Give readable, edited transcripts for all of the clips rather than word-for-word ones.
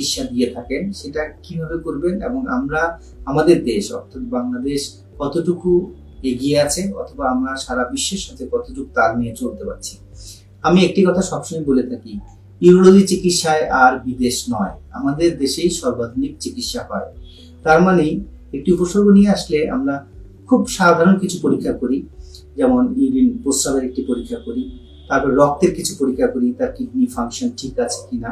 চিকিৎসা দিয়ে থাকেন সেটা কিভাবে করবেন এবং আমরা আমাদের দেশ অর্থাৎ বাংলাদেশ কতটুকু এগিয়ে আছে অথবা আমরা সারা বিশ্বের সাথে কতটুকু তাল নিয়ে চলতে পারছি। আমি একটি কথা সবসময় বলে থাকি, ইউরোলজি চিকিৎসায় আর বিদেশ নয়, আমাদের দেশেই সর্বাধুনিক চিকিৎসা হয়। তার মানে একটি উপসর্গ নিয়ে আসলে আমরা খুব সাধারণ কিছু পরীক্ষা করি, যেমন ইউরিন প্রস্রাবের একটি পরীক্ষা করি, তারপর রক্তের কিছু পরীক্ষা করি, তার কিডনি ফাংশন ঠিক আছে কিনা,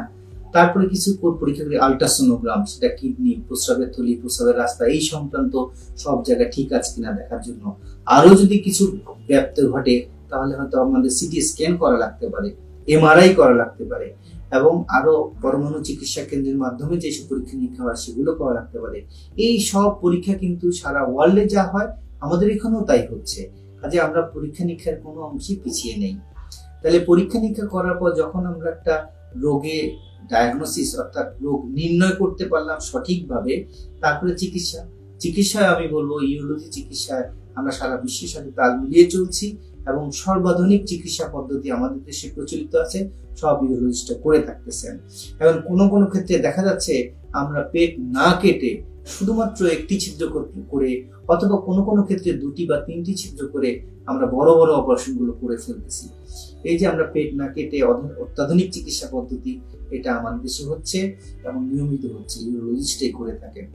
তারপরে কিছু পরীক্ষা করি আল্ট্রাসোনোগ্রাম, সেটা কিডনি, প্রস্রাবের থলি, প্রস্রাবের রাস্তা এই সংক্রান্ত সব জায়গা ঠিক আছে কিনা দেখার জন্য। আরো যদি কিছু ব্যাপ্ত ঘটে তাহলে হয়তো আমাদের সিটি স্ক্যান করা লাগতে পারে, এমআরআই করা লাগতে পারে, এবং আরো পরমাণু চিকিৎসা কেন্দ্রের মাধ্যমে যেসব পরীক্ষা নিরীক্ষা হয় সেগুলো করা লাগতে পারে। এই সব পরীক্ষা কিন্তু সারা ওয়ার্ল্ডে যা হয় আমাদের এখানেও তাই হচ্ছে, কাজে আমরা পরীক্ষা নিরীক্ষার কোনো অংশে পিছিয়ে নেই। তাহলে পরীক্ষা নিরীক্ষা করার পর যখন আমরা একটা রোগে ডায়াগনোসিস অর্থাৎ রোগ নির্ণয় করতে পারলাম সঠিকভাবে, তারপরে চিকিৎসায় আমি বলবো ইউরোলজি চিকিৎসায় আমরা সারা বিশ্বের সাথে তাল মিলিয়ে চলছি এবং সর্বাধুনিক চিকিৎসা পদ্ধতি আমাদের দেশে প্রচলিত আছে, সব ইউরোলজিস্টরা করে থাকতেছেন। এবং কোনো ক্ষেত্রে দেখা যাচ্ছে আমরা পেট না কেটে শুধুমাত্র একটি ছিদ্র করে অথবা কোনো ক্ষেত্রে 2টি বা 3টি ছিদ্র করে আমরা বড় বড় অপারেশন গুলো করে ফেলতেছি। এই যে আমরা পেট না কেটে অত্যাধুনিক চিকিৎসা পদ্ধতি, এটা আমাদের দেশে হচ্ছে এবং নিয়মিত হচ্ছে, ইউরোলজিস্টই করে থাকেন।